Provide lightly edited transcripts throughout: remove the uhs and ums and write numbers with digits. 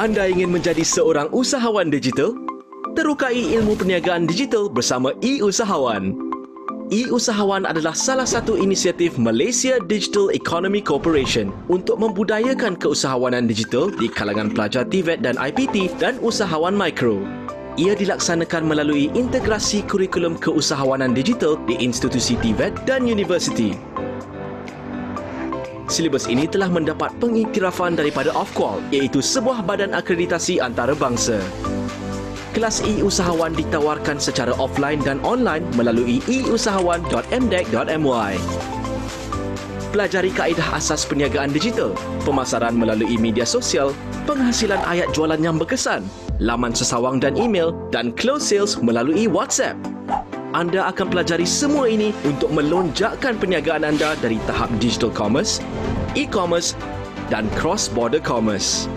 Anda ingin menjadi seorang usahawan digital? Terukai ilmu perniagaan digital bersama e-Usahawan. E-Usahawan adalah salah satu inisiatif Malaysia Digital Economy Corporation untuk membudayakan keusahawanan digital di kalangan pelajar TVET dan IPT dan usahawan mikro. Ia dilaksanakan melalui integrasi kurikulum keusahawanan digital di institusi TVET dan universiti. Silibus ini telah mendapat pengiktirafan daripada Ofqual, iaitu sebuah badan akreditasi antarabangsa. Kelas e-Usahawan ditawarkan secara offline dan online melalui eusahawan.mdec.my. Pelajari kaedah asas perniagaan digital, pemasaran melalui media sosial, penghasilan ayat jualan yang berkesan, laman sesawang dan email, dan close sales melalui WhatsApp. Anda akan pelajari semua ini untuk melonjakkan perniagaan anda dari tahap digital commerce, e-commerce dan cross-border commerce.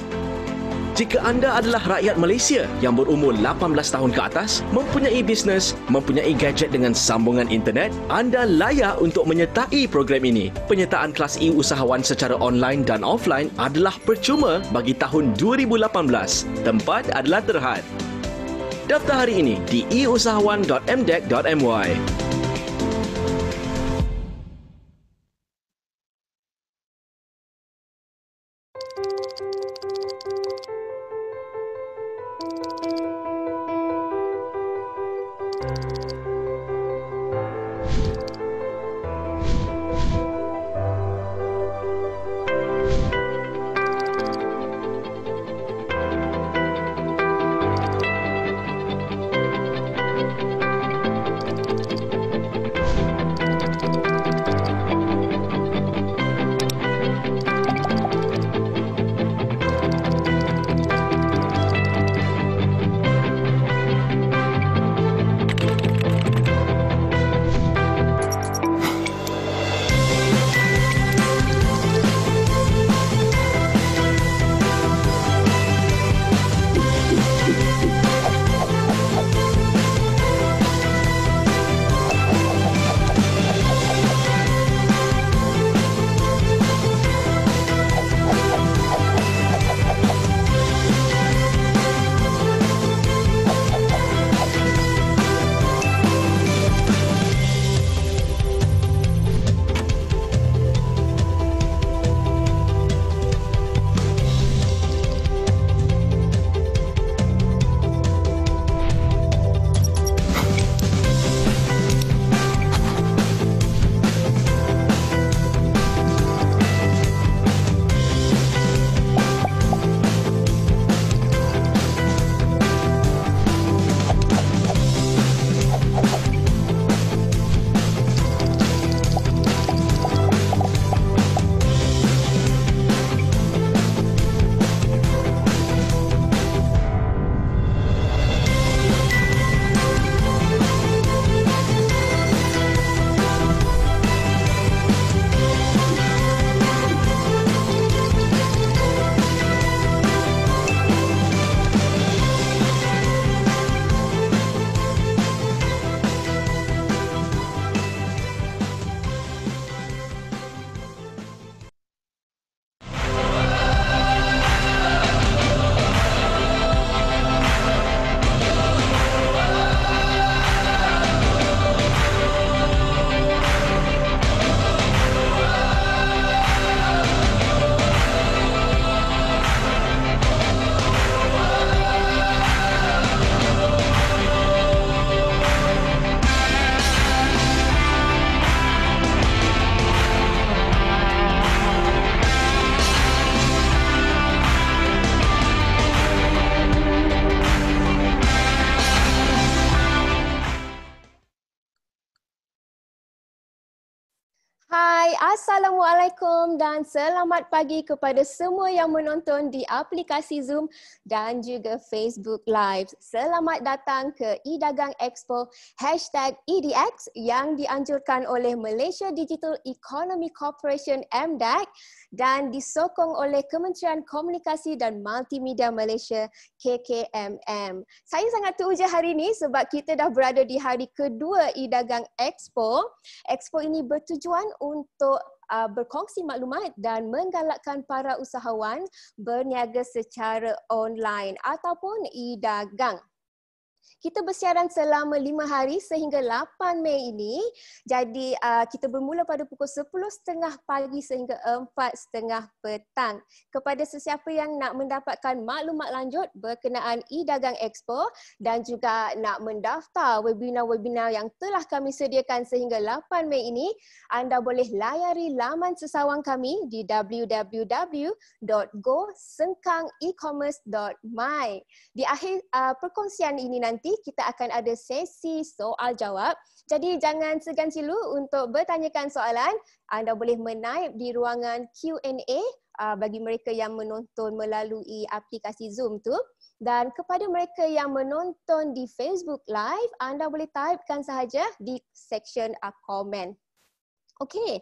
Jika anda adalah rakyat Malaysia yang berumur 18 tahun ke atas, mempunyai bisnes, mempunyai gadget dengan sambungan internet, anda layak untuk menyertai program ini. Penyertaan kelas e-Usahawan secara online dan offline adalah percuma bagi tahun 2018. Tempat adalah terhad. Daftar hari ini di eusahawan.mdec.my. Hai, Assalamualaikum dan selamat pagi kepada semua yang menonton di aplikasi Zoom dan juga Facebook Live. Selamat datang ke eDagang Expo #EDX yang dianjurkan oleh Malaysia Digital Economy Corporation MDEC dan disokong oleh Kementerian Komunikasi dan Multimedia Malaysia KKMM. Saya sangat teruja hari ini sebab kita dah berada di hari kedua eDagang Expo. Expo ini bertujuan untuk berkongsi maklumat dan menggalakkan para usahawan berniaga secara online ataupun e-dagang. Kita bersiaran selama 5 hari sehingga 8 Mei ini. Jadi kita bermula pada pukul 10.30 pagi sehingga 4.30 petang. Kepada sesiapa yang nak mendapatkan maklumat lanjut berkenaan e-Dagang Expo dan juga nak mendaftar webinar-webinar yang telah kami sediakan sehingga 8 Mei ini, anda boleh layari laman sesawang kami di www.gosengkangecommerce.my. Di akhir perkongsian ini nanti kita akan ada sesi soal jawab. Jadi jangan segan silu untuk bertanyakan soalan. Anda boleh menaip di ruangan Q&A bagi mereka yang menonton melalui aplikasi Zoom tu. Dan kepada mereka yang menonton di Facebook Live, anda boleh typekan sahaja di section komen. Okey,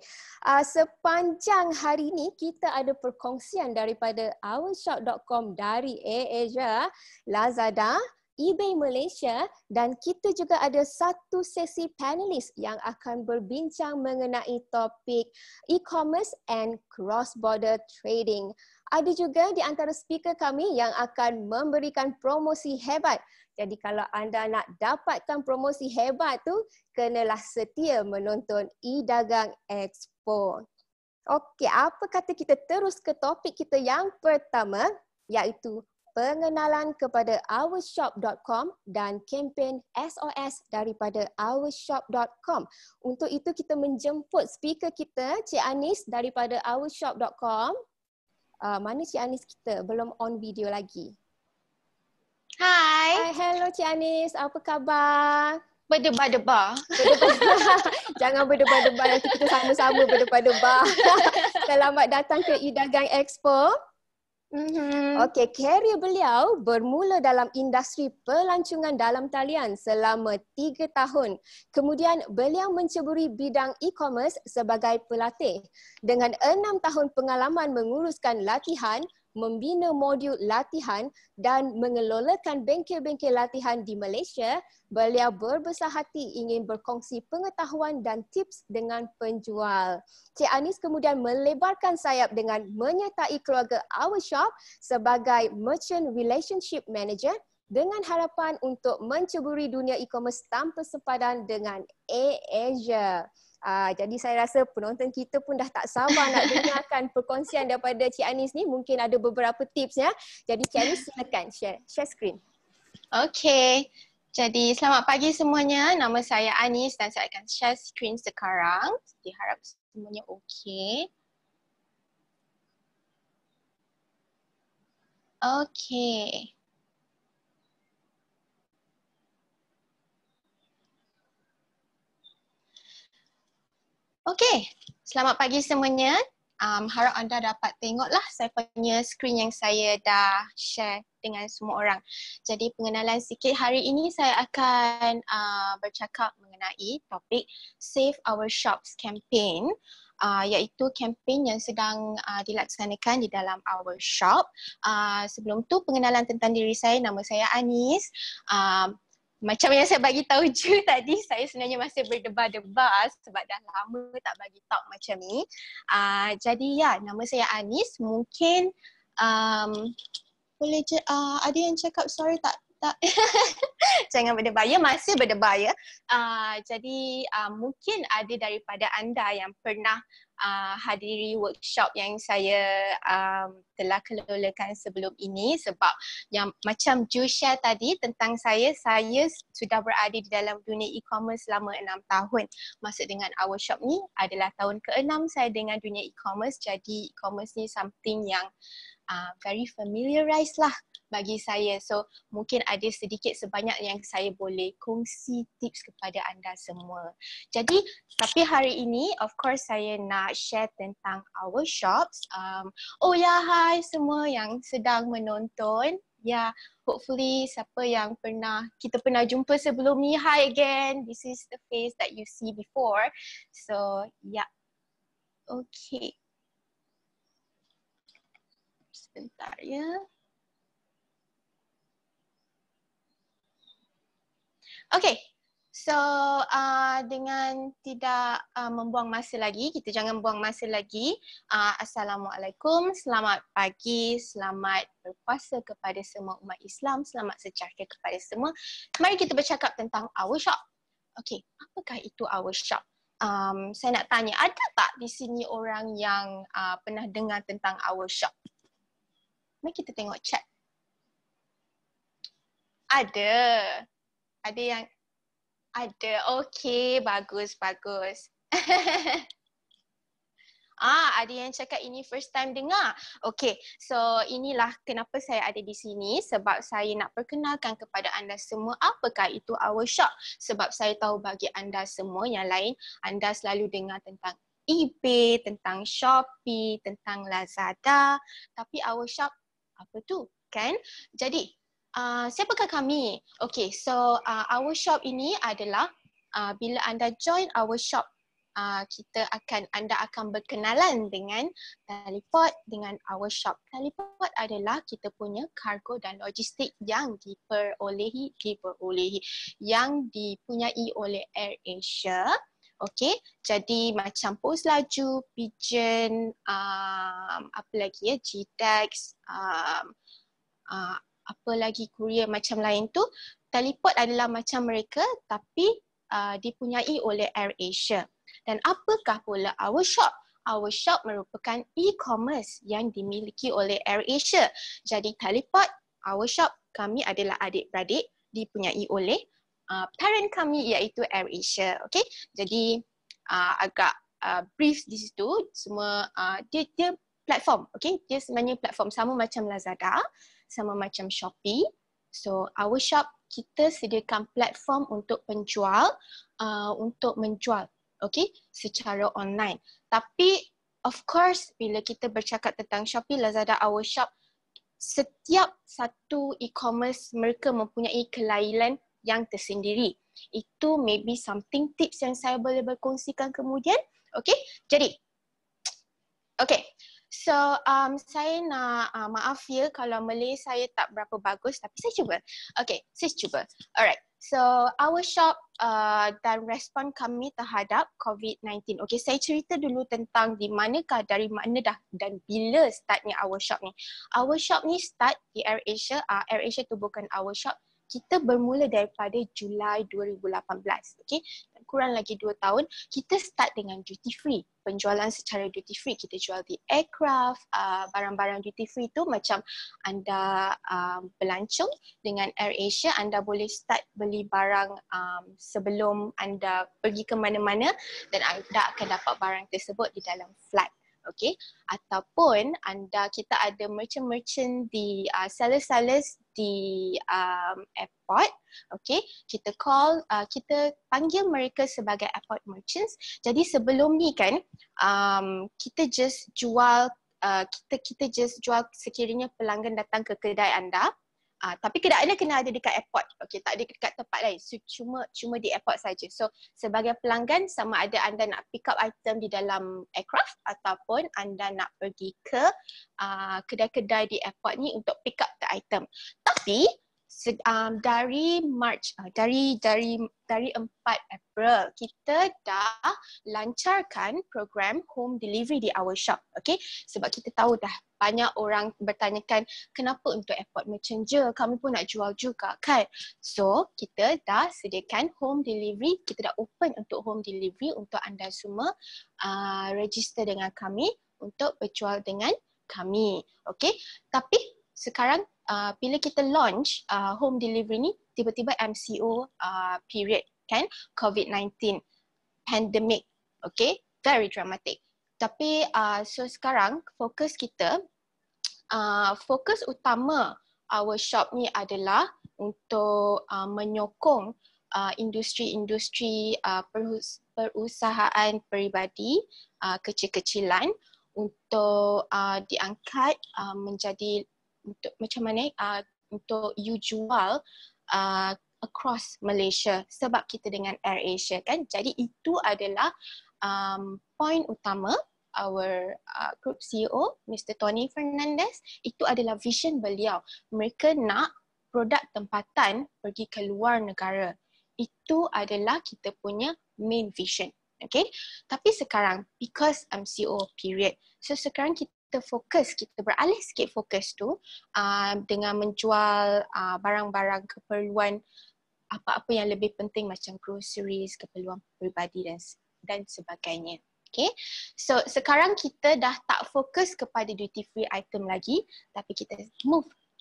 sepanjang hari ini kita ada perkongsian daripada ourshop.com dari AirAsia, Lazada, eBay Malaysia dan kita juga ada satu sesi panelis yang akan berbincang mengenai topik e-commerce and cross-border trading. Ada juga di antara speaker kami yang akan memberikan promosi hebat. Jadi kalau anda nak dapatkan promosi hebat tu, kenalah setia menonton e-Dagang Expo. Okey, apa kata kita terus ke topik kita yang pertama, iaitu pengenalan kepada ourshop.com dan kempen SOS daripada ourshop.com. Untuk itu kita menjemput speaker kita, Cik Anis daripada ourshop.com. Mana Cik Anis kita? Belum on video lagi. Hai. Hello Cik Anis, apa khabar? Berdebar-debar. Jangan berdebar-debar, nanti kita sama-sama berdebar-debar. Selamat datang ke e-Dagang Expo. Okey, karier beliau bermula dalam industri pelancongan dalam talian selama 3 tahun. Kemudian beliau menceburi bidang e-commerce sebagai pelatih. Dengan 6 tahun pengalaman menguruskan latihan, membina modul latihan dan mengelolakan bengkel-bengkel latihan di Malaysia, beliau berbesar hati ingin berkongsi pengetahuan dan tips dengan penjual. Cik Anis kemudian melebarkan sayap dengan menyertai keluarga Our Shop sebagai Merchant Relationship Manager dengan harapan untuk menceburi dunia e-commerce tanpa sepadan dengan AirAsia. Jadi saya rasa penonton kita pun dah tak sabar nak dengarkan perkongsian daripada Cik Anis ni. Mungkin ada beberapa tips ya. Jadi Cik Anis silakan share screen. Okey. Jadi selamat pagi semuanya. Nama saya Anis dan saya akan share screen sekarang. Diharap semuanya okey. Okey. Okey, selamat pagi semuanya. Harap anda dapat tengoklah saya punya screen yang saya dah share dengan semua orang. Jadi pengenalan sikit, hari ini saya akan bercakap mengenai topik Save Our Shops campaign, iaitu kempen yang sedang dilaksanakan di dalam Our Shop. Sebelum tu pengenalan tentang diri saya, nama saya Anis. Macam yang saya bagi tahu je tadi, saya sebenarnya masih berdebar-debar sebab dah lama tak bagi talk macam ni. Jadi ya, nama saya Anis. Mungkin boleh je ada yang cakap sorry tak jangan berdebar ya, masih berdebar ya. Jadi mungkin ada daripada anda yang pernah hadiri workshop yang saya telah kelolakan sebelum ini, sebab yang macam Ju share tadi tentang saya sudah berada di dalam dunia e-commerce selama 6 tahun. Maksud dengan Our Shop ni adalah tahun ke-6 saya dengan dunia e-commerce. Jadi e-commerce ni something yang very familiarized lah bagi saya. So mungkin ada sedikit sebanyak yang saya boleh kongsi tips kepada anda semua. Jadi tapi hari ini of course saya nak share tentang Our Shops. Hai semua yang sedang menonton. Ya, hopefully siapa yang kita pernah jumpa sebelum ni, hi again. This is the face that you see before. So yeah. Okay. Sebentar ya. Okay, So dengan tidak membuang masa lagi, kita jangan buang masa lagi. Assalamualaikum, selamat pagi, selamat berpuasa kepada semua umat Islam, selamat sejahtera kepada semua. Mari kita bercakap tentang our shop. Okey, apakah itu our shop? Saya nak tanya, ada tak di sini orang yang pernah dengar tentang our shop? Mari kita tengok chat. Ada yang ada. Okey, bagus. Ada yang cakap ini first time dengar. Okey, so inilah kenapa saya ada di sini, sebab saya nak perkenalkan kepada anda semua apakah itu our shop. Sebab saya tahu bagi anda semua yang lain, anda selalu dengar tentang eBay, tentang Shopee, tentang Lazada, tapi our shop apa tu, kan? Jadi siapakah kami? Okay, so our shop ini adalah bila anda join our shop, anda akan berkenalan dengan Talipot, dengan our shop. Talipot adalah kita punya kargo dan logistik yang yang dipunyai oleh AirAsia. Okay, jadi macam pos laju, Pigeon, apa lagi ya, GTEX, apa lagi kurier macam lain tu, Talipot adalah macam mereka tapi dipunyai oleh AirAsia. Dan apakah pula our shop? Our shop merupakan e-commerce yang dimiliki oleh AirAsia. Jadi Talipot, our shop, kami adalah adik-beradik dipunyai oleh parent kami iaitu AirAsia. Okay? Jadi agak brief di situ, semua dia platform. Okay? Dia sebenarnya platform sama macam Lazada, sama macam Shopee. So our shop, kita sediakan platform untuk penjual, untuk menjual, okay, secara online. Tapi of course bila kita bercakap tentang Shopee, Lazada, our shop, setiap satu e-commerce mereka mempunyai kelainan yang tersendiri. Itu maybe something tips yang saya boleh berkongsikan kemudian. Okay, jadi okay. So, saya nak maaf ya kalau Malay saya tak berapa bagus, tapi saya cuba. Okay, saya cuba. Alright, so our shop dan respon kami terhadap COVID-19. Okay, saya cerita dulu tentang di manakah, dari mana dah dan bila startnya our shop ni. Our shop ni start di AirAsia. AirAsia tubuhkan our shop. Kita bermula daripada Julai 2018. Okay, kurang lagi 2 tahun. Kita start dengan duty free. Penjualan secara duty free. Kita jual di aircraft, barang-barang duty free tu macam anda belancong dengan AirAsia, anda boleh start beli barang sebelum anda pergi ke mana-mana dan anda akan dapat barang tersebut di dalam flight. Okay, ataupun kita ada merchant-merchant di sellers-sellers di airport. Okay, kita panggil mereka sebagai airport merchants. Jadi sebelum ni kan kita just jual sekiranya pelanggan datang ke kedai anda. Tapi kedai anda kena ada dekat airport. Okay, tak ada dekat tempat lain. So, cuma di airport saja. So sebagai pelanggan, sama ada anda nak pick up item di dalam aircraft ataupun anda nak pergi ke kedai-kedai di airport ni untuk pick up the item. Tapi dari dari 4 April kita dah lancarkan program home delivery di our shop. Okay, sebab kita tahu dah banyak orang bertanyakan kenapa untuk airport merchant je, kami pun nak jual juga kan. So kita dah sediakan home delivery, kita dah open untuk home delivery untuk anda semua register dengan kami untuk berjual dengan kami. Okay, tapi sekarang bila kita launch home delivery ni, tiba-tiba MCO period kan, COVID-19 pandemic. Okay, very dramatic. Tapi so sekarang fokus kita, fokus utama our shop ni adalah untuk menyokong industri-industri perusahaan peribadi kecil-kecilan untuk diangkat menjadi untuk macam mana untuk you jual across Malaysia sebab kita dengan AirAsia kan. Jadi itu adalah point utama our group CEO Mr. Tony Fernandez. Itu adalah vision beliau. Mereka nak produk tempatan pergi ke luar negara. Itu adalah kita punya main vision. Okay, tapi sekarang because MCO period, so sekarang kita fokus, kita beralih sikit fokus tu dengan menjual barang-barang keperluan apa-apa yang lebih penting macam groceries, keperluan peribadi dan sebagainya. Okay, so sekarang kita dah tak fokus kepada duty free item lagi, tapi kita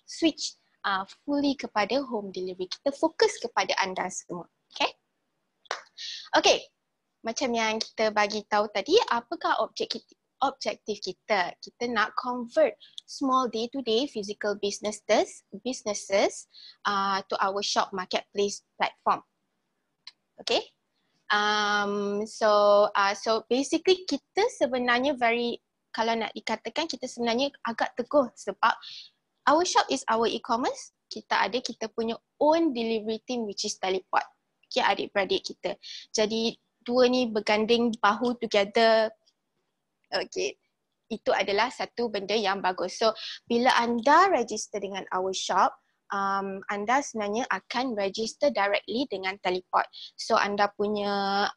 switch fully kepada home delivery. Kita fokus kepada anda semua. Okay, okay. Macam yang kita bagi tahu tadi, apakah objektif kita? Kita nak convert small day-to-day physical businesses to our shop marketplace platform. Okay. So basically kita sebenarnya kalau nak dikatakan kita sebenarnya agak teguh sebab our shop is our e-commerce. Kita punya own delivery team which is Teleport. Okay, adik-beradik kita. Jadi dua ni berganding bahu together. Okay, itu adalah satu benda yang bagus. So bila anda register dengan our shop, anda sebenarnya akan register directly dengan Teleport. So anda punya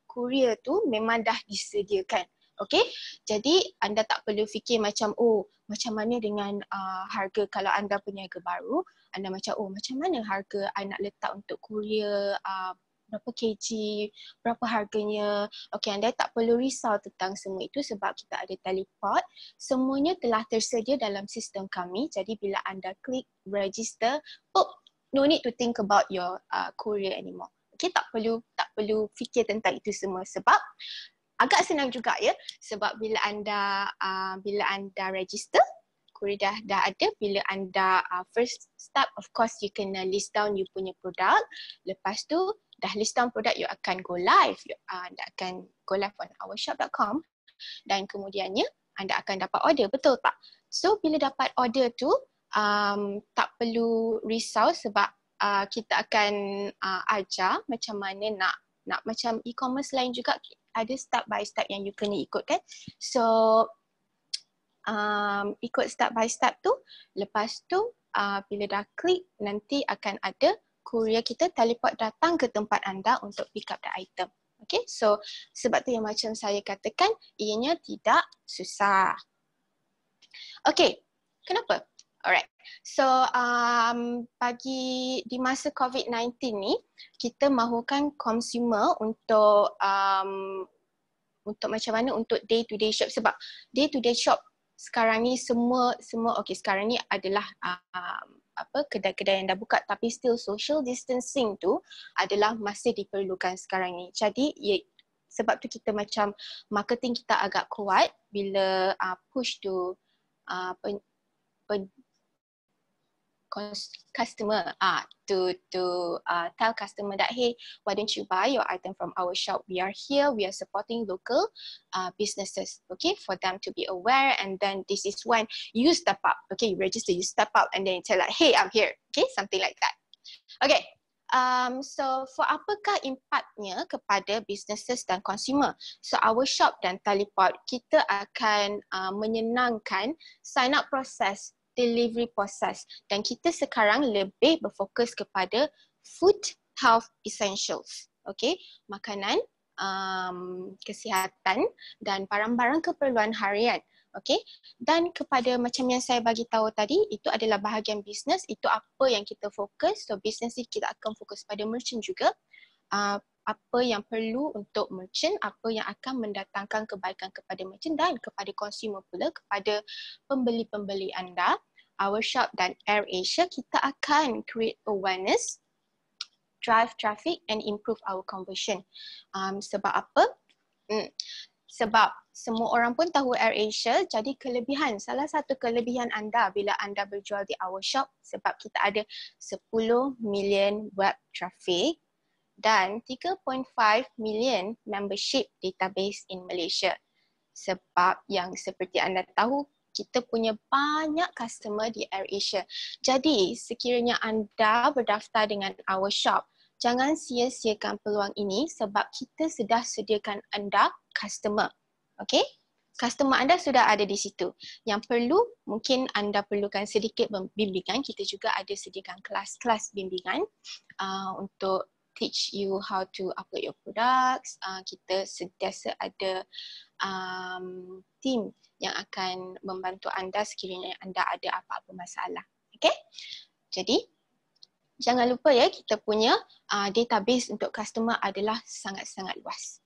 courier tu memang dah disediakan. Okay, jadi anda tak perlu fikir macam macam mana dengan harga kalau anda peniaga baru, anda macam macam mana harga I nak letak untuk courier, berapa kg, berapa harganya. Okay, anda tak perlu risau tentang semua itu sebab kita ada Teleport. Semuanya telah tersedia dalam sistem kami. Jadi bila anda klik register, no need to think about your courier anymore. Okay, tak perlu fikir tentang itu semua sebab agak senang juga ya. Sebab bila anda register, courier dah ada. Bila anda first start, of course you kena list down you punya produk. Lepas tu dah list down produk, you akan go live. Anda akan go live on ourshop.com dan kemudiannya anda akan dapat order, betul tak? So bila dapat order tu, tak perlu risau sebab kita akan ajar macam mana nak macam e-commerce lain juga ada step by step yang you kena ikut kan. So ikut step by step tu, lepas tu bila dah klik nanti akan ada courier kita Teleport datang ke tempat anda untuk pick up the item. Okay, so sebab tu yang macam saya katakan, ianya tidak susah. Okay, kenapa? Alright, so di masa COVID-19 ni, kita mahukan consumer untuk macam mana untuk day to day shop sebab day to day shop sekarang ni semua okay, sekarang ni adalah kedai-kedai yang dah buka tapi still social distancing tu adalah masih diperlukan sekarang ni. Jadi sebab tu kita macam marketing kita agak kuat bila push to customer to tell customer that hey, why don't you buy your item from our shop? We are here, we are supporting local businesses, okay, for them to be aware. And then this is when you step up, okay, you register, you step up and then you tell like hey, I'm here, okay, something like that. Okay, so for apakah impactnya kepada businesses dan consumer? So our shop dan Teleport, kita akan menyenangkan sign up process, delivery process, dan kita sekarang lebih berfokus kepada food health essentials, okay, makanan, kesihatan dan barang-barang keperluan harian, okay. Dan kepada macam yang saya bagi tahu tadi, itu adalah bahagian bisnes, itu apa yang kita fokus. So bisnes ni kita akan fokus pada merchant juga, apa yang perlu untuk merchant, apa yang akan mendatangkan kebaikan kepada merchant dan kepada consumer pula, kepada pembeli-pembeli anda. Our shop dan AirAsia, kita akan create awareness, drive traffic and improve our conversion. Sebab apa? Sebab semua orang pun tahu AirAsia, jadi salah satu kelebihan anda bila anda berjual di our shop, sebab kita ada 10 million web traffic dan 3.5 million membership database in Malaysia. Sebab yang seperti anda tahu, kita punya banyak customer di AirAsia. Jadi sekiranya anda berdaftar dengan our shop, jangan sia-siakan peluang ini sebab kita sudah sediakan anda customer. Okay? customer anda sudah ada di situ. Yang perlu, mungkin anda perlukan sedikit bimbingan. Kita juga ada sediakan kelas-kelas bimbingan untuk teach you how to upload your products. Kita sentiasa ada team yang akan membantu anda sekiranya anda ada apa-apa masalah. Okay? Jadi, jangan lupa ya, kita punya database untuk customer adalah sangat-sangat luas.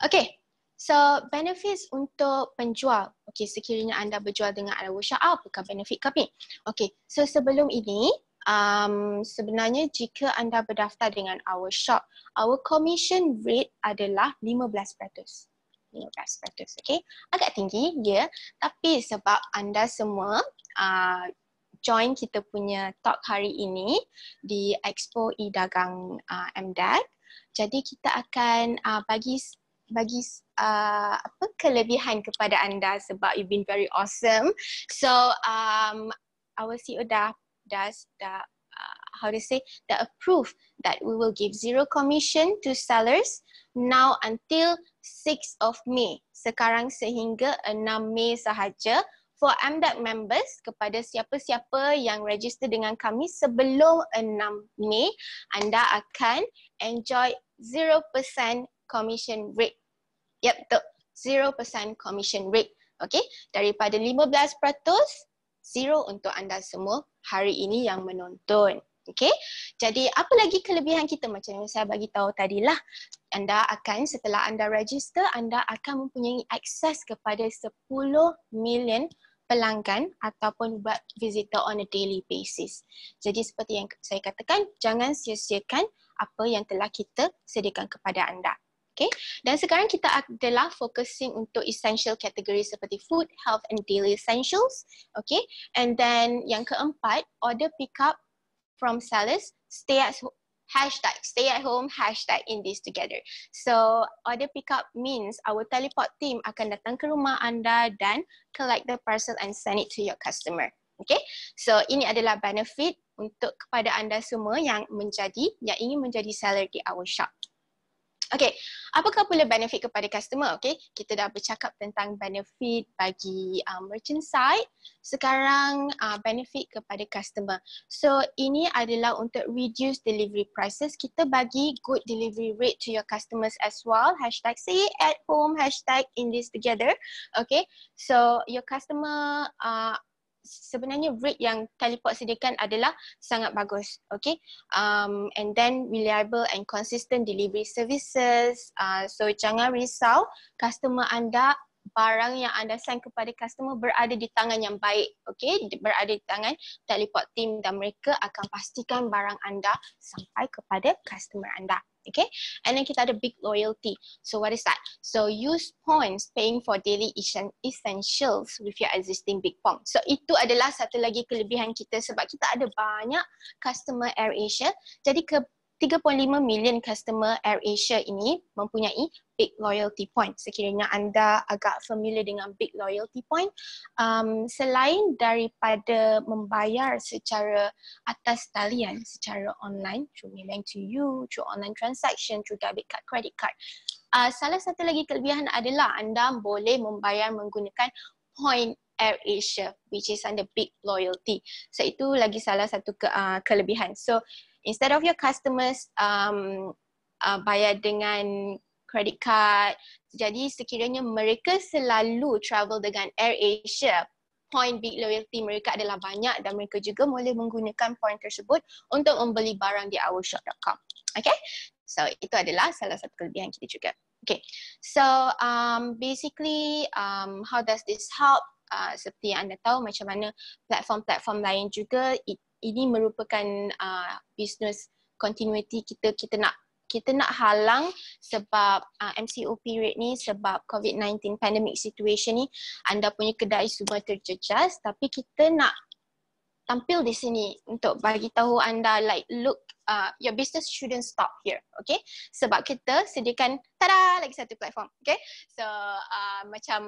Okay. So, benefits untuk penjual. Okay, sekiranya anda berjual dengan our shop, apakah benefit kami? Okay, so sebelum ini, sebenarnya jika anda berdaftar dengan our shop, our commission rate adalah 15%. 15%, okay? Agak tinggi, ya. Tapi sebab anda semua join kita punya talk hari ini di Expo e-Dagang MDAG, jadi kita akan bagi kelebihan kepada anda sebab you've been very awesome. So our CEO dah approve that we will give 0 commission to sellers now until 6 of May. Sekarang sehingga 6 Mei sahaja. For MDAG members, kepada siapa-siapa yang register dengan kami sebelum 6 Mei, anda akan enjoy 0% commission rate. Yep, betul. 0% commission rate. Okay, daripada 15%, 0 untuk anda semua hari ini yang menonton. Okay, jadi apa lagi kelebihan kita macam yang saya bagi tahu tadilah. Anda akan, setelah anda register, anda akan mempunyai akses kepada 10 million pelanggan ataupun web visitor on a daily basis. Jadi seperti yang saya katakan, jangan sia-siakan apa yang telah kita sediakan kepada anda. Okay. Dan sekarang kita adalah focusing untuk essential kategori seperti food, health and daily essentials. Okay. And then yang keempat, order pick up from sellers, stay at home, hashtag in this together. So order pick up means our teleport team akan datang ke rumah anda dan collect the parcel and send it to your customer. Okay, so ini adalah benefit untuk kepada anda semua yang ingin menjadi seller di our shop. Okay, apakah pula benefit kepada customer? Okay, kita dah bercakap tentang benefit bagi merchant side. Sekarang benefit kepada customer. So ini adalah untuk reduce delivery prices. Kita bagi good delivery rate to your customers as well. Hashtag stay at home, hashtag in this together. Okay, so your customer sebenarnya rate yang teleport sediakan adalah sangat bagus. Okay, and then reliable and consistent delivery services. So jangan risau, customer anda, barang yang anda send kepada customer berada di tangan yang baik. Okay, berada di tangan teleport team dan mereka akan pastikan barang anda sampai kepada customer anda. Okay, and then kita ada big loyalty. So what is that? So use points paying for daily essentials with your existing big pong. So itu adalah satu lagi kelebihan kita sebab kita ada banyak customer AirAsia. Jadi 3.5 million customer AirAsia ini mempunyai big loyalty point. Sekiranya anda agak familiar dengan big loyalty point, selain daripada membayar secara atas talian, secara online, through Maybank to you, through online transaction, through debit card, credit card, salah satu lagi kelebihan adalah anda boleh membayar menggunakan point AirAsia, which is under big loyalty. So itu lagi salah satu kelebihan. So instead of your customers bayar dengan credit card, jadi sekiranya mereka selalu travel dengan AirAsia, point big loyalty mereka adalah banyak dan mereka juga boleh menggunakan point tersebut untuk membeli barang di ourshop.com. Okay, so itu adalah salah satu kelebihan kita juga. Okay, so basically how does this help? Seperti yang anda tahu macam mana platform-platform lain juga, ini merupakan business continuity kita nak halang sebab MCO period ni, sebab COVID-19 pandemic situation ni, anda punya kedai semua terjejas, tapi kita nak tampil di sini untuk bagi tahu anda like look, your business shouldn't stop here, okay? Sebab kita sediakan lagi satu platform, okay? So macam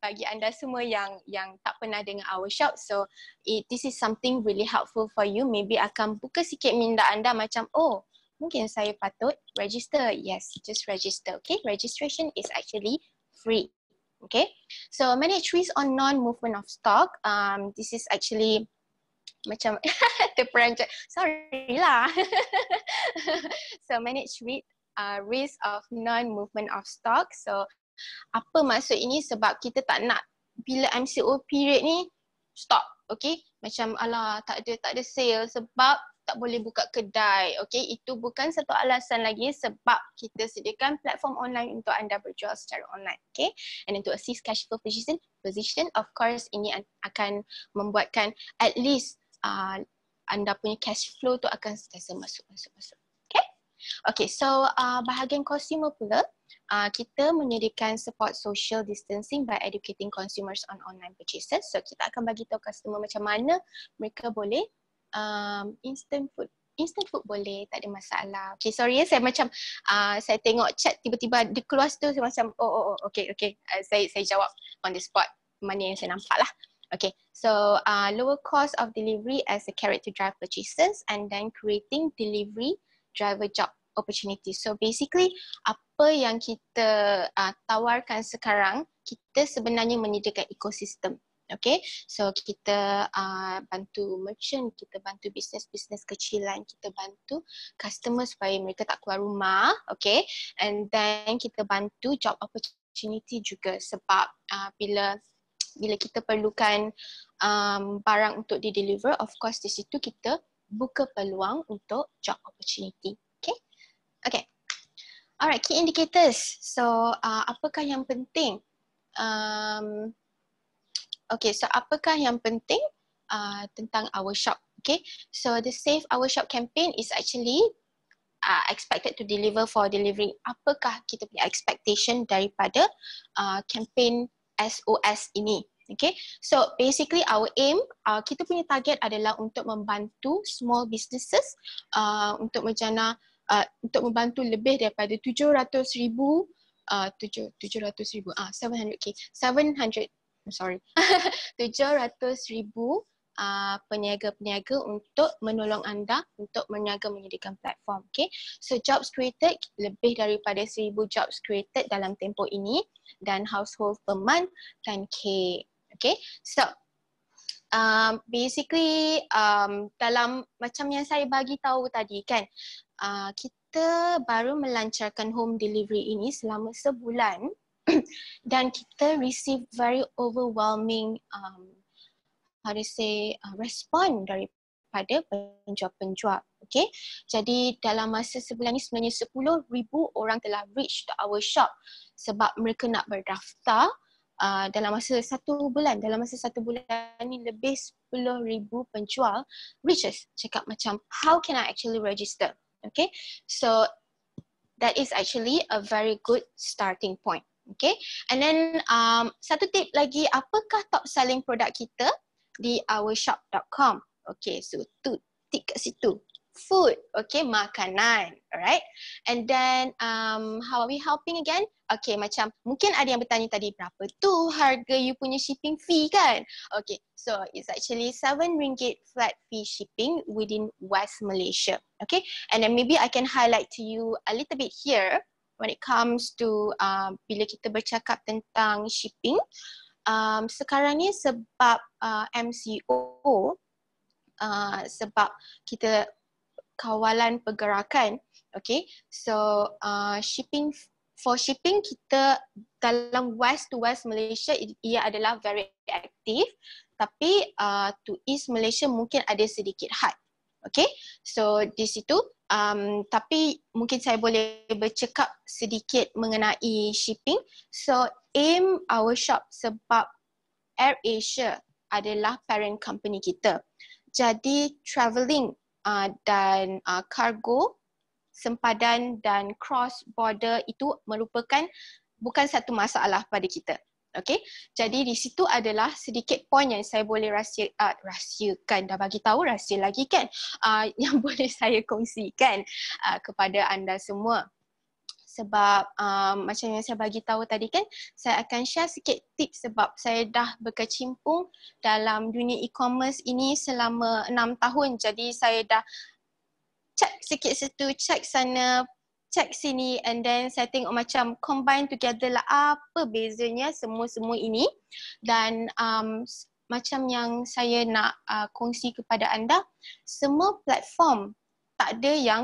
bagi anda semua yang tak pernah dengar our shop, so this is something really helpful for you. Maybe akan buka sikit minda anda macam, oh mungkin saya patut register. Yes, just register, okay? Registration is actually free. Okay, so manage risk on non-movement of stock. This is actually macam terperanjat. Sorry lah. So manage risk of non-movement of stock. So apa maksud ini? Sebab kita tak nak bila MCO period ni stop. Okay, macam alah tak ada sale sebab tak boleh buka kedai. Okay, itu bukan satu alasan lagi sebab kita sediakan platform online untuk anda berjual secara online. Okay, and then to assist cash flow position, of course ini akan membuatkan at least anda punya cash flow tu akan sentiasa masuk. Okay, so bahagian consumer pula, kita menyediakan support social distancing by educating consumers on online purchases. So kita akan bagi tahu customer macam mana mereka boleh instant food boleh, tak ada masalah. Okay, sorry ya, saya macam saya tengok chat tiba-tiba dia keluar situ, saya macam okay. Saya jawab on the spot mana yang saya nampak lah. Okay, so lower cost of delivery as a carrot to drive purchases, and then creating delivery driver job opportunity. So basically apa yang kita tawarkan sekarang, kita sebenarnya menyediakan ekosistem. Okay, so kita bantu merchant, kita bantu bisnes-bisnes kecilan, kita bantu customer supaya mereka tak keluar rumah. Okay, and then kita bantu job opportunity juga sebab bila kita perlukan barang untuk di-deliver, of course di situ kita buka peluang untuk job opportunity. Okay. Alright, key indicators. So, apakah yang penting? Okay, so apakah yang penting tentang our shop? Okay, so the Save Our Shop campaign is actually expected to deliver for delivery. Apakah kita punya expectation daripada campaign SOS ini? Okay, so basically our aim, kita punya target adalah untuk membantu small businesses untuk menjana untuk membantu lebih daripada 700,000 peniaga-peniaga untuk menolong anda untuk berniaga menyediakan platform. Okay, so jobs created, lebih daripada 1,000 jobs created dalam tempoh ini, dan household per month 10K. Okay, so basically dalam macam yang saya bagi tahu tadi kan, kita baru melancarkan home delivery ini selama sebulan dan kita receive very overwhelming respon daripada penjual-penjual. Okay, jadi dalam masa sebulan ni sebenarnya 10,000 orang telah reach to our shop sebab mereka nak berdaftar dalam masa satu bulan. Dalam masa satu bulan ni lebih 10,000 penjual reach us, cakap macam how can I actually register? Okay, so that is actually a very good starting point. Okay, and then satu tip lagi, apakah top selling produk kita di ourshop.com? Okay, so tu tik kat situ. Food, okay, makanan, alright. And then how are we helping again? Okay, macam mungkin ada yang bertanya tadi, berapa tu harga you punya shipping fee kan? Okay, so it's actually RM7 flat fee shipping within West Malaysia. Okay, and then maybe I can highlight to you a little bit here when it comes to bila kita bercakap tentang shipping. Sekarang ni sebab MCO, sebab kita kawalan pergerakan, okay, so shipping kita dalam west to west Malaysia ia adalah very aktif, tapi to east Malaysia mungkin ada sedikit hard. Okay, so di situ tapi mungkin saya boleh bercakap sedikit mengenai shipping. So aim our shop sebab AirAsia adalah parent company kita, jadi travelling dan kargo, sempadan dan cross border itu merupakan bukan satu masalah pada kita. Okay, jadi di situ adalah sedikit poin yang saya boleh rahsiakan, dah bagi tahu rahsia lagi kan, yang boleh saya kongsikan kepada anda semua. Sebab macam yang saya bagi tahu tadi kan, saya akan share sikit tips sebab saya dah berkecimpung dalam dunia e-commerce ini selama 6 tahun. Jadi saya dah cek sikit situ, cek sana, check sini and then saya tengok macam combine together lah apa bezanya semua-semua ini dan macam yang saya nak kongsi kepada anda, semua platform tak ada yang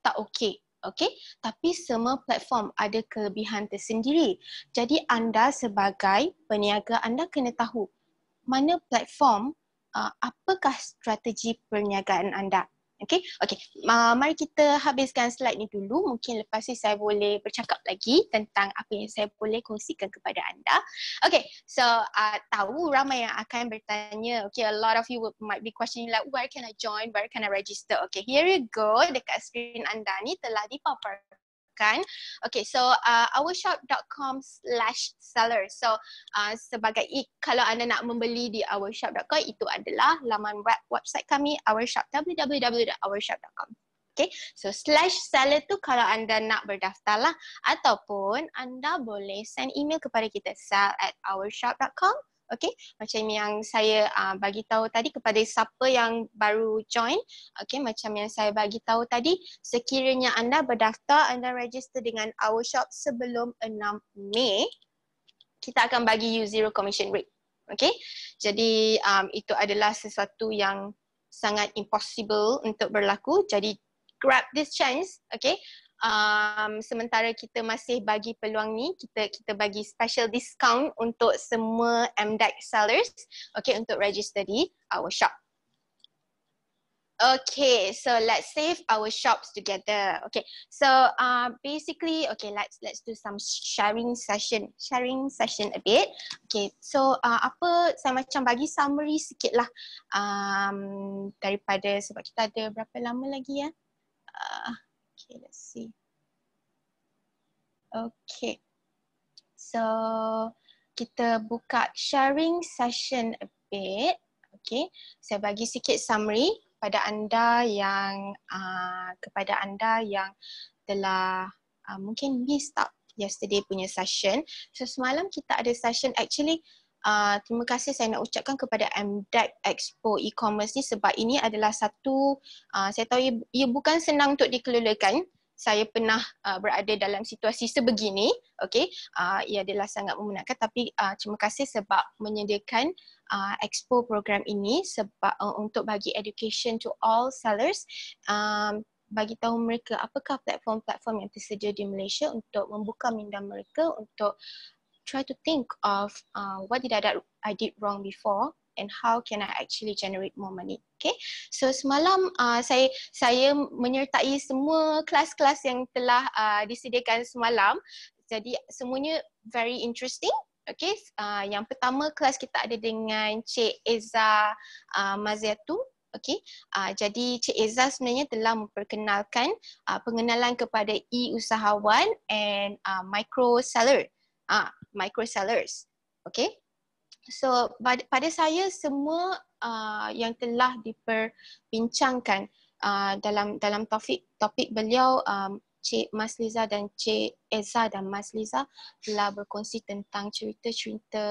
tak okey. Okey, tapi semua platform ada kelebihan tersendiri. Jadi anda sebagai peniaga anda kena tahu mana platform, apakah strategi perniagaan anda. Okey, mari kita habiskan slide ni dulu. Mungkin lepas ni saya boleh bercakap lagi tentang apa yang saya boleh kongsikan kepada anda. Okay, so tahu ramai yang akan bertanya. Okay, a lot of you might be questioning like, where can I join? Where can I register? Okay, here you go. Dekat screen anda ni telah dipaparkan. Okay, so ourshop.com/seller. So sebagai kalau anda nak membeli di ourshop.com, itu adalah laman website kami, ourshop, www.ourshop.com. Okay, so /seller tu kalau anda nak berdaftar lah, ataupun anda boleh send email kepada kita sell@ourshop.com. Okay, macam yang saya bagi tahu tadi kepada siapa yang baru join. Okay, macam yang saya bagi tahu tadi, sekiranya anda berdaftar, anda register dengan Our Shop sebelum 6 Mei, kita akan bagi you 0 commission rate. Okay, jadi itu adalah sesuatu yang sangat impossible untuk berlaku. Jadi grab this chance. Okay, sementara kita masih bagi peluang ni, kita bagi special discount untuk semua MDEC sellers, okay, untuk register di Our Shop. Okay, so let's save our shops together. Okay, so basically, okay, let's do some sharing session a bit. Okay, so apa saya macam bagi summary sikit lah daripada, sebab kita ada berapa lama lagi ya? Okay, let's see. Okay, so kita buka sharing session a bit. Okay, saya bagi sikit summary kepada anda yang telah mungkin miss out yesterday punya session. So semalam kita ada session, actually terima kasih saya nak ucapkan kepada MDEC Expo E-commerce ni, sebab ini adalah satu, saya tahu ia bukan senang untuk dikelolakan. Saya pernah berada dalam situasi sebegini, okay. Ia adalah sangat memenatkan, tapi terima kasih sebab menyediakan expo program ini sebab untuk bagi education to all sellers, bagi tahu mereka apakah platform-platform yang tersedia di Malaysia untuk membuka minda mereka untuk try to think of what did I did wrong before and how can I actually generate more money. Okay, so semalam saya menyertai semua kelas-kelas yang telah disediakan semalam. Jadi semuanya very interesting. Okay, yang pertama kelas kita ada dengan Cik Eza Maziatu. Okay, jadi Cik Eza sebenarnya telah memperkenalkan pengenalan kepada e-usahawan and micro sellers. Okay. So pada saya semua yang telah diperbincangkan dalam topik beliau, Cik Mas Liza dan Cik Eza dan Mas Liza telah berkongsi tentang cerita-cerita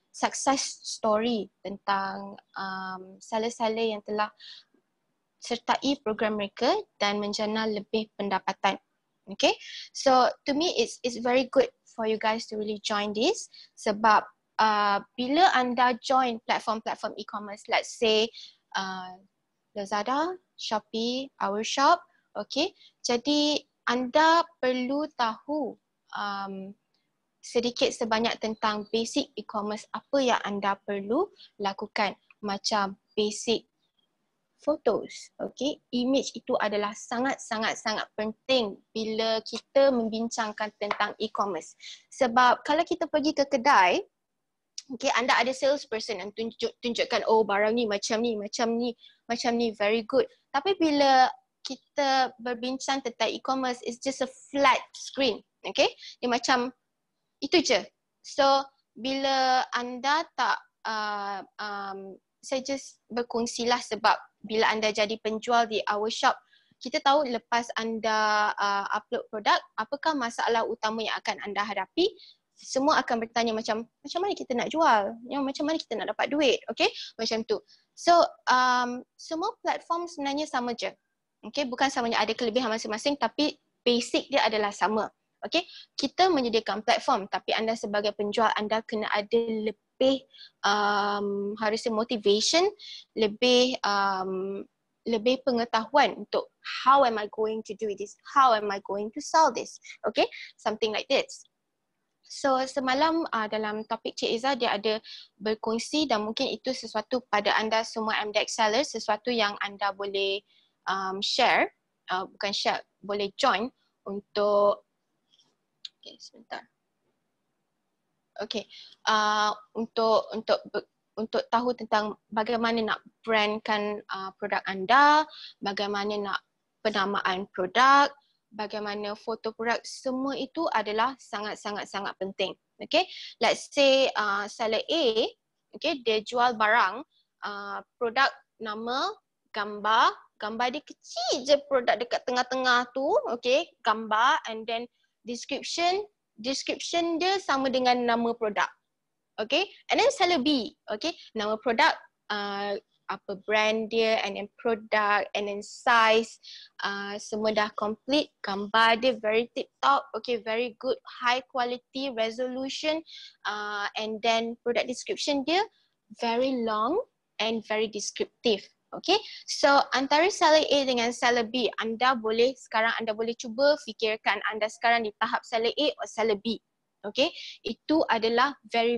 success story tentang seller-seller yang telah sertai program mereka dan menjana lebih pendapatan. Okay, so to me it's very good for you guys to really join this, sebab bila anda join platform-platform e-commerce, let's say Lazada, Shopee, Our Shop, okay, jadi anda perlu tahu sedikit sebanyak tentang basic e-commerce, apa yang anda perlu lakukan, macam basic photos, okay. Image itu adalah sangat-sangat penting bila kita membincangkan tentang e-commerce. Sebab kalau kita pergi ke kedai, okay, anda ada salesperson yang tunjukkan, oh barang ni, macam ni, very good. Tapi bila kita berbincang tentang e-commerce, it's just a flat screen, okay. Dia macam itu je. So bila anda tak saya just berkongsilah, sebab bila anda jadi penjual di Our Shop, kita tahu lepas anda upload produk, apakah masalah utama yang akan anda hadapi. Semua akan bertanya macam mana kita nak jual, macam mana kita nak dapat duit, okay, macam tu. So semua platform sebenarnya sama je, Okay, bukan samanya ada kelebihan masing-masing tapi basic dia adalah sama. Okay, kita menyediakan platform tapi anda sebagai penjual anda kena ada lebih motivation, lebih pengetahuan untuk how am I going to do this, how am I going to sell this, okay, something like this. So semalam dalam topik Cik Izzah dia ada berkongsi dan mungkin itu sesuatu pada anda semua MDEX sellers, sesuatu yang anda boleh share, bukan share, boleh join untuk, okay, sebentar. Okay, untuk tahu tentang bagaimana nak brandkan produk anda, bagaimana nak penamaan produk, bagaimana foto produk, semua itu adalah sangat-sangat penting. Okay, let's say seller A, okay, dia jual barang, produk, nama, gambar dia kecil je produk dekat tengah-tengah tu, okay, gambar, and then description dia sama dengan nama produk. Okay, and then seller B, okay, nama produk, apa brand dia, and then product, and then size, semua dah complete, gambar dia very tip top, okay, very good, high quality resolution, and then product description dia very long and very descriptive. Okay, so antara seller A dengan seller B, sekarang anda boleh cuba fikirkan anda sekarang di tahap seller A atau seller B. Okay, itu adalah very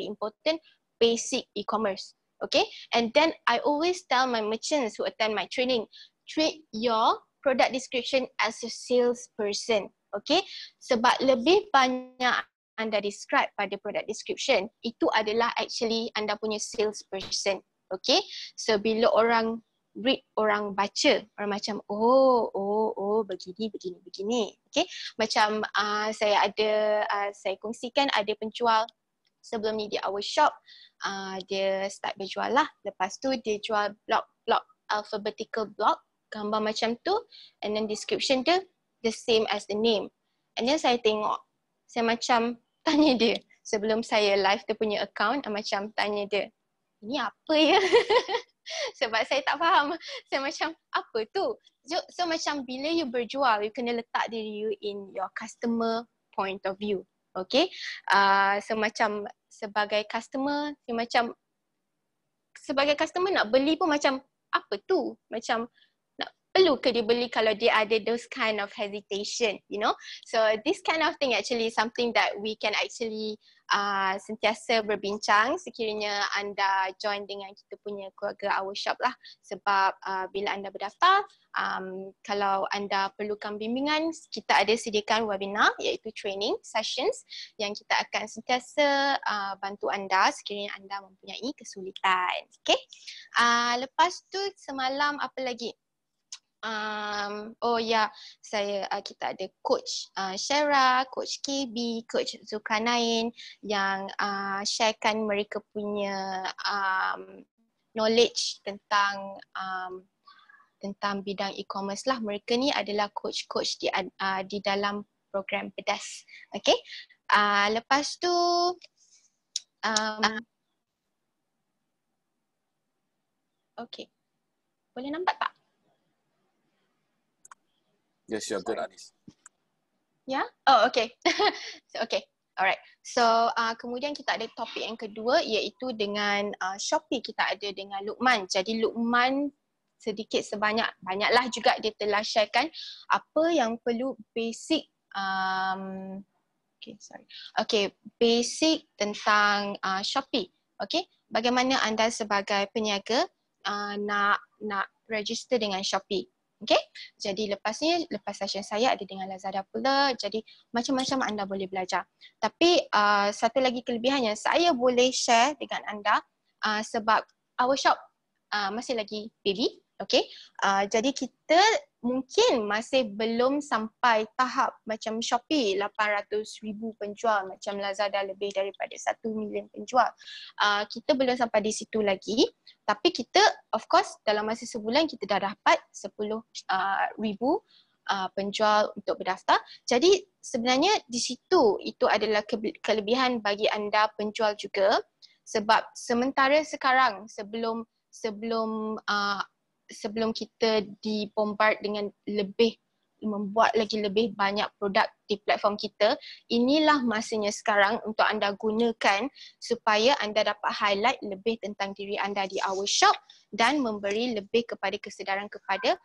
important basic e-commerce. Okay, and then I always tell my merchants who attend my training, treat your product description as a salesperson. Okay, sebab lebih banyak anda describe pada product description, itu adalah actually anda punya salesperson. Okay, so bila orang read, orang baca, orang macam begini. Okay, macam saya kongsikan ada penjual sebelum ni di our shop, dia start berjual lah, lepas tu dia jual blok alphabetical block, gambar macam tu, and then description dia the same as the name. And then saya tengok, saya macam tanya dia sebelum saya live dia punya account, macam tanya dia, ini apa ya? Sebab saya tak faham. Saya macam, apa tu? So macam bila you berjual, you kena letak diri you in your customer point of view. Okay? So macam sebagai customer nak beli pun macam, apa tu? Macam, perlu ke dia beli kalau dia ada those kind of hesitation, you know? So this kind of thing actually something that we can actually sentiasa berbincang sekiranya anda join dengan kita punya keluarga our shop lah. Sebab bila anda berdaftar, kalau anda perlukan bimbingan, kita ada sediakan webinar iaitu training sessions yang kita akan sentiasa bantu anda sekiranya anda mempunyai kesulitan. Okay? Lepas tu semalam apa lagi? Kita ada coach Shera, coach KB, coach Zulkarnain yang sharekan mereka punya knowledge tentang bidang e-commerce lah. Mereka ni adalah coach-coach di dalam program PEDAS. Okay. Lepas tu okay. Boleh nampak tak? Yes, you're good, Anis. Yeah? Oh, okay. Okay. Alright. So, kemudian kita ada topik yang kedua iaitu dengan Shopee. Kita ada dengan Luqman. Jadi, Luqman sedikit banyaklah juga dia telah sharekan apa yang perlu basic basic tentang Shopee. Okay. Bagaimana anda sebagai peniaga nak register dengan Shopee. Okay, jadi lepas session saya ada dengan Lazada pula, jadi macam-macam anda boleh belajar. Tapi satu lagi kelebihan yang saya boleh share dengan anda sebab our shop masih lagi baby, okay. Jadi kita mungkin masih belum sampai tahap macam Shopee 800,000 penjual, macam Lazada lebih daripada 1 million penjual. Kita belum sampai di situ lagi. Tapi kita, of course, dalam masa sebulan kita dah dapat 10,000 penjual untuk berdaftar. Jadi sebenarnya di situ itu adalah kelebihan bagi anda penjual juga. Sebab sementara sekarang sebelum sebelum kita dibombard dengan membuat lagi lebih banyak produk di platform kita, inilah masanya sekarang untuk anda gunakan supaya anda dapat highlight lebih tentang diri anda di our shop dan memberi lebih kepada kesedaran kepada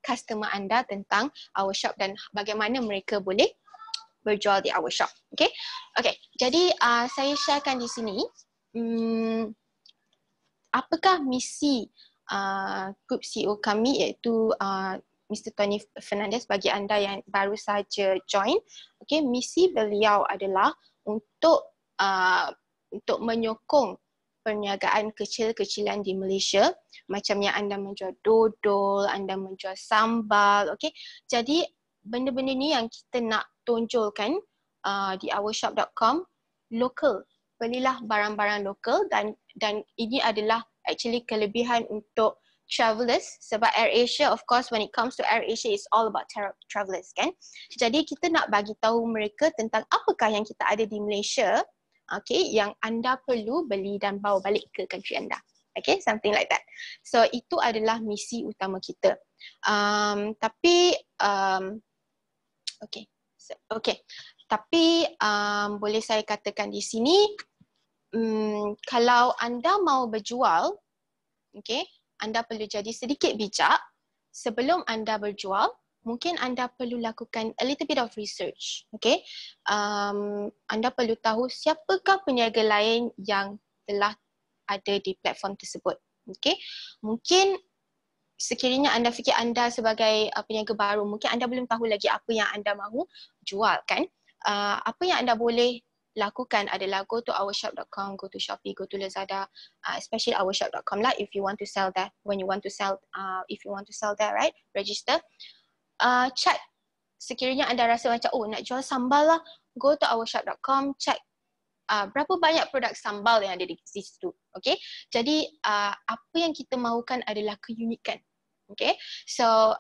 customer anda tentang our shop dan bagaimana mereka boleh berjual di our shop. Okay, jadi saya sharekan di sini apakah misi grup CEO kami, iaitu Mr. Tony Fernandez. Bagi anda yang baru saja join, okay, misi beliau adalah untuk menyokong perniagaan kecil-kecilan di Malaysia, macam yang anda menjual dodol, anda menjual sambal, okay. Jadi benda-benda ni yang kita nak tonjolkan di ourshop.com, lokal. Belilah barang-barang lokal dan ini adalah actually kelebihan untuk travelers, sebab AirAsia, of course, when it comes to AirAsia, it's all about travelers, kan. Jadi kita nak bagi tahu mereka tentang apakah yang kita ada di Malaysia, okay, yang anda perlu beli dan bawa balik ke country anda. Okay, something like that. So itu adalah misi utama kita. Tapi boleh saya katakan di sini, kalau anda mau berjual, okay, anda perlu jadi sedikit bijak. Sebelum anda berjual, mungkin anda perlu lakukan a little bit of research. Okay? Anda perlu tahu siapakah peniaga lain yang telah ada di platform tersebut. Okay? Mungkin sekiranya anda fikir anda sebagai peniaga baru, mungkin anda belum tahu lagi apa yang anda mahu jual, kan? Apa yang anda boleh lakukan adalah go to ourshop.com, go to Shopee, go to Lazada, especially ourshop.com lah if you want to sell that, if you want to sell that, right? Register. Check. Sekiranya anda rasa macam, oh nak jual sambal lah, go to ourshop.com, check berapa banyak produk sambal yang ada di situ. Okay? Jadi apa yang kita mahukan adalah keunikan. Okay? So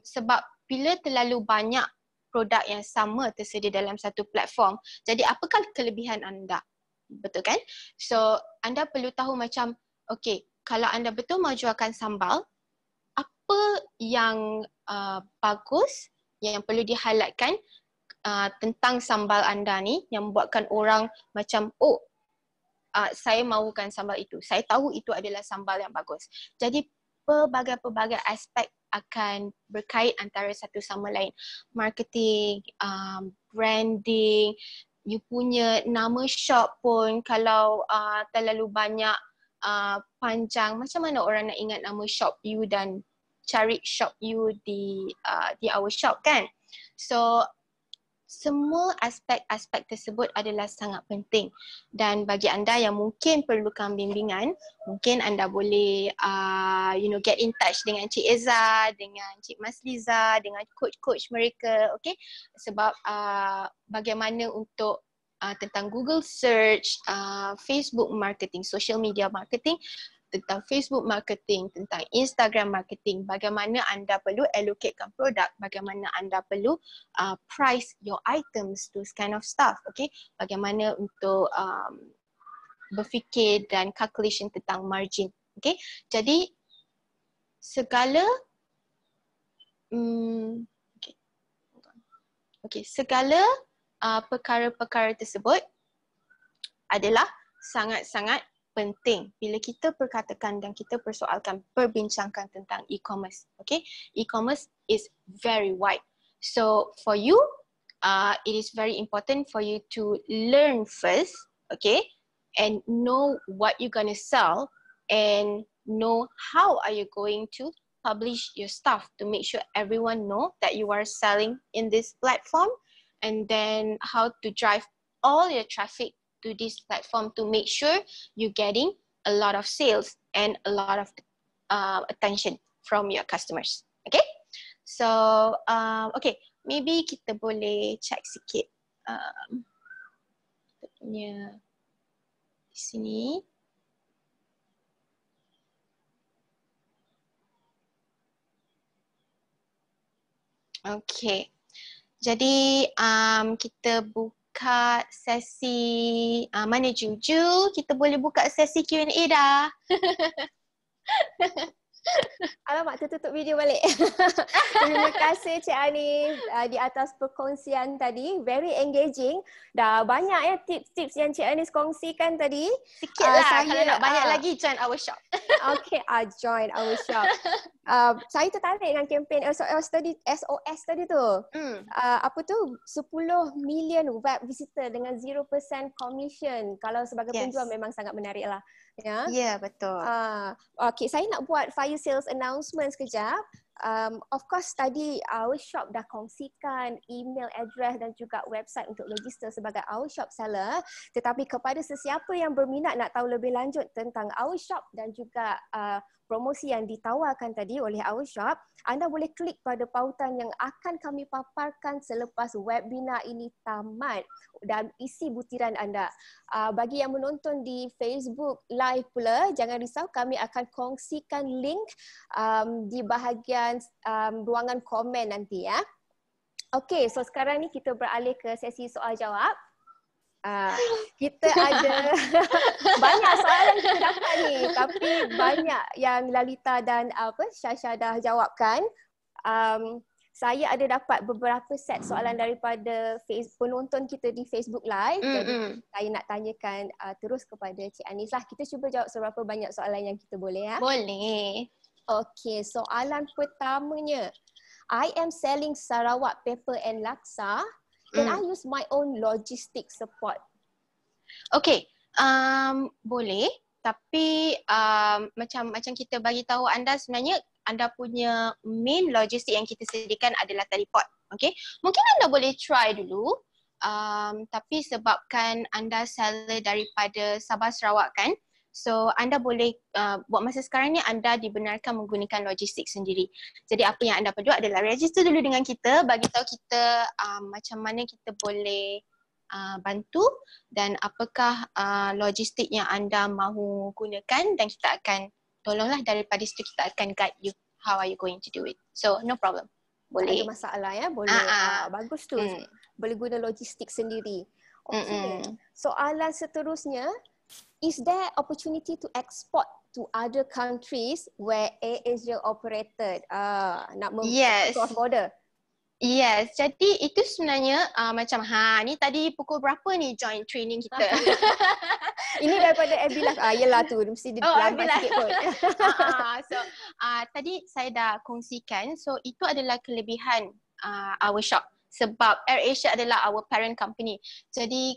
sebab bila terlalu banyak produk yang sama tersedia dalam satu platform, jadi apakah kelebihan anda? Betul kan? So anda perlu tahu macam, okay, kalau anda betul mau jualkan sambal, apa yang bagus yang perlu di-highlightkan tentang sambal anda ni yang membuatkan orang macam, oh saya mahukan sambal itu, saya tahu itu adalah sambal yang bagus. Jadi pelbagai aspek akan berkait antara satu sama lain. Marketing, branding, you punya nama shop pun kalau terlalu banyak panjang, macam mana orang nak ingat nama shop you dan cari shop you di our shop, kan? So semua aspek-aspek tersebut adalah sangat penting, dan bagi anda yang mungkin perlukan bimbingan, mungkin anda boleh get in touch dengan Cik Eza, dengan Cik Masliza, dengan coach-coach mereka, okay? Sebab bagaimana untuk tentang Google search, Facebook marketing, social media marketing, tentang Facebook marketing, tentang Instagram marketing, bagaimana anda perlu allocatekan produk, bagaimana anda perlu price your items, those kind of stuff, okay? Bagaimana untuk berfikir dan calculation tentang margin, okay? Jadi segala segala perkara-perkara tersebut adalah sangat-sangat penting bila kita perkatakan dan kita perbincangkan tentang e-commerce. Okay, e-commerce is very wide. So for you, it is very important for you to learn first, okay, and know what you're gonna sell and know how are you going to publish your stuff to make sure everyone know that you are selling in this platform, and then how to drive all your traffic to this platform to make sure you're getting a lot of sales and a lot of attention from your customers. Okay, so okay, maybe kita boleh check sikit kita punya di sini. Okay, jadi kita buka sesi mana Juju? Kita boleh buka sesi Q&A dah. Alamak, tertutup video balik. Terima kasih Cik Ani di atas perkongsian tadi. Very engaging. Dah banyak ya tips-tips yang Cik Ani kongsikan tadi. Sikit lah, Saya, kalau nak banyak lagi join our shop. Okay, join our shop. Saya tertarik dengan kempen SOS tadi tu. Apa tu? 10 million web visitor dengan 0% commission. Kalau sebagai penjual memang sangat menarik lah. Ya, Ya, betul. Okay, saya nak buat fire sales announcement sekejap. Of course tadi our shop dah kongsikan email address dan juga website untuk register sebagai our shop seller. Tetapi kepada sesiapa yang berminat nak tahu lebih lanjut tentang our shop dan juga promosi yang ditawarkan tadi oleh our shop, anda boleh klik pada pautan yang akan kami paparkan selepas webinar ini tamat dan isi butiran anda. Bagi yang menonton di Facebook Live pula, jangan risau, kami akan kongsikan link di bahagian ruangan komen nanti ya. Okey, so sekarang ni kita beralih ke sesi soal jawab. Kita ada banyak soalan kita dapat ni, tapi banyak yang Lalita dan Syasha dah jawabkan. Saya ada dapat beberapa set soalan daripada penonton kita di Facebook Live. Jadi saya nak tanyakan terus kepada Cik Anis lah. Kita cuba jawab seberapa banyak soalan yang kita boleh ya. Boleh. Okey, soalan pertamanya. I am selling Sarawak Pepper and Laksa. Can I use my own logistic support? Okay, boleh. Tapi macam kita bagi tahu anda, sebenarnya anda punya main logistik yang kita sediakan adalah teleport. Okay, mungkin anda boleh try dulu. Tapi sebabkan anda seller daripada Sabah Sarawak kan, so anda boleh buat masa sekarang ni anda dibenarkan menggunakan logistik sendiri. Jadi apa yang anda perlu adalah register dulu dengan kita, bagi tahu kita macam mana kita boleh bantu dan apakah logistik yang anda mahu gunakan, dan kita akan tolonglah daripada situ, kita akan guide you how are you going to do it. So no problem. Boleh. Tak ada masalah ya, boleh. Bagus tu. Boleh guna logistik sendiri. Okay. Soalan seterusnya, is there opportunity to export to other countries where AirAsia operated? Nak cross border? Yes, jadi itu sebenarnya macam ni tadi pukul berapa ni join training kita? Ini daripada FB Live. Yelah tu, mesti lambat sikit pun. So tadi saya dah kongsikan, so itu adalah kelebihan our shop. Sebab AirAsia adalah our parent company. Jadi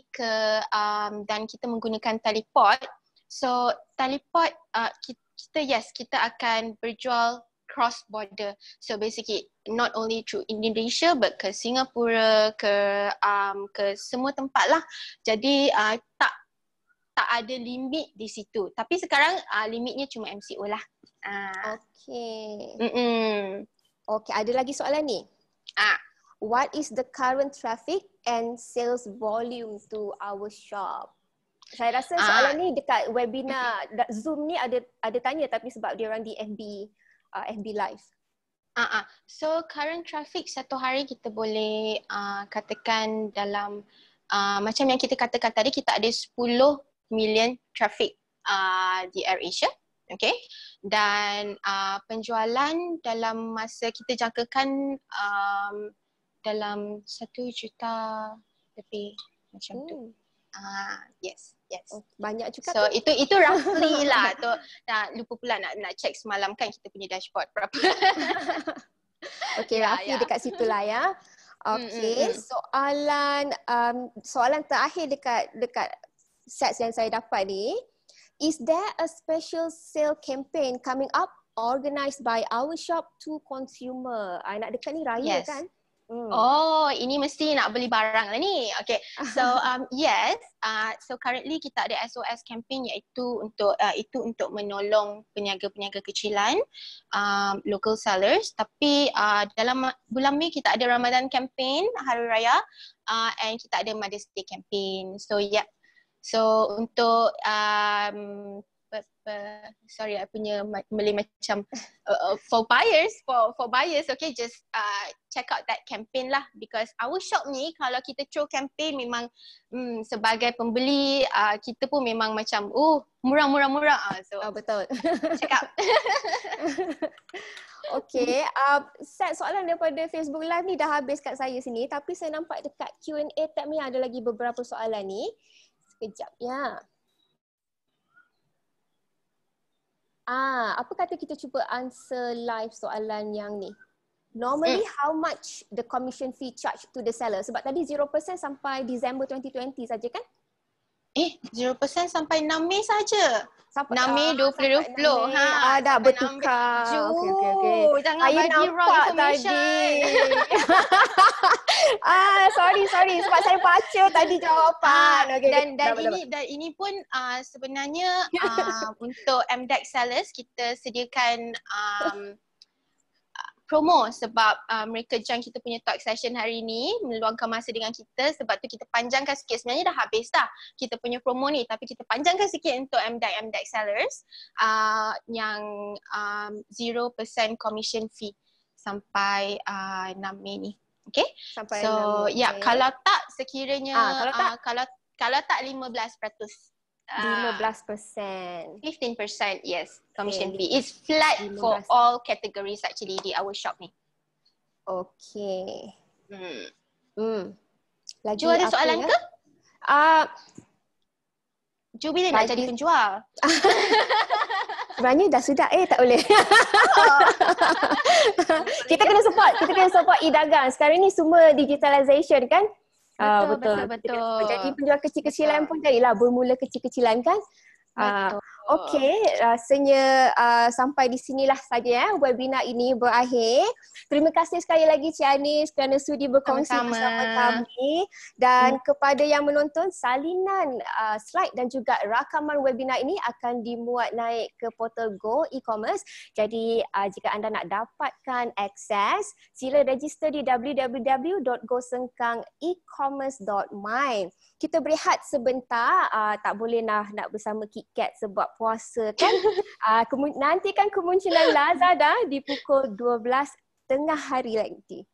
dan kita menggunakan teleport. So teleport kita akan berjual cross border. So basically not only through Indonesia but ke Singapura, ke semua tempat lah. Jadi tak ada limit di situ. Tapi sekarang limitnya cuma MCO lah. Okay. Okay, ada lagi soalan ni? What is the current traffic and sales volume to our shop? Saya rasa soalan ni dekat webinar Zoom ni ada tanya, tapi sebab dia orang di FB Live. So current traffic satu hari kita boleh katakan dalam macam yang kita katakan tadi, kita ada 10 million traffic di AirAsia. Okay, dan penjualan dalam masa kita jangkakan dalam 1 juta lebih macam tu. Yes. Banyak juga. So itu roughly lah tu. Lupa pula nak check semalam kan kita punya dashboard berapa. Okay, roughly dekat situlah ya. Okay, soalan terakhir dekat sets yang saya dapat ni. Is there a special sale campaign coming up organized by our shop to consumer? Nak dekat ni raya kan? Oh, ini mesti nak beli barang lah ni. Okay, so yes, so currently kita ada SOS campaign iaitu untuk menolong peniaga-peniaga kecilan, local sellers. Tapi dalam bulan Mei kita ada Ramadan campaign, Hari Raya, and kita ada Mother's Day campaign. So yeah, so untuk sorry, I punya Malay macam for buyers, for buyers, okay, just check out that campaign lah, because our shop ni kalau kita throw campaign memang sebagai pembeli kita pun memang macam murah. So Betul. check out. Okay, set soalan daripada Facebook Live ni dah habis kat saya sini, tapi saya nampak dekat Q&A tab ni ada lagi beberapa soalan ni. Sekejap ya. Apa kata kita cuba answer live soalan yang ni. Normally how much the commission fee charged to the seller? Sebab tadi 0% sampai December 2020 saja kan? 0% sampai 6 Mei saja. 6 Mei 2020. Dah bertukar. Okay. Jangan saya bagi wrong information. Sorry sebab saya baca tadi jawapan. Dan ini pun sebenarnya untuk MDEX sellers kita sediakan promo sebab mereka join kita punya talk session hari ni, meluangkan masa dengan kita, sebab tu kita panjangkan sikit. Sebenarnya dah habis dah kita punya promo ni, tapi kita panjangkan sikit untuk MDEX sellers yang 0% commission fee sampai 6 Mei ni. Okay? Sampai so 6 Mei. Ya, kalau tak sekiranya kalau tak 15%. 15%. 15%, yes, commission fee. It's flat 15%. For all categories actually di our shop ni. Okay. Lagi Ju ada soalan ke? Ju bila nak jadi penjual? Sebenarnya dah sudah, tak boleh. Kita kena support e-dagang. Sekarang ni semua digitalization kan? Betul. Jadi penjual kecil-kecilan pun jadilah bermula kecil-kecilan kan? Okey, rasanya sampai di sinilah saja webinar ini berakhir. Terima kasih sekali lagi Cik Anis kerana sudi berkongsi bersama kami, dan kepada yang menonton, salinan slide dan juga rakaman webinar ini akan dimuat naik ke portal Go e-commerce. Jadi jika anda nak dapatkan akses, sila register di www.gosengkangecommerce.my. Kita berehat sebentar, tak boleh nak bersama KitKat sebab puasa kan. Nantikan kemunculan Lazada di pukul 12 tengah hari nanti.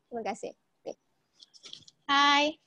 Terima kasih. Hai.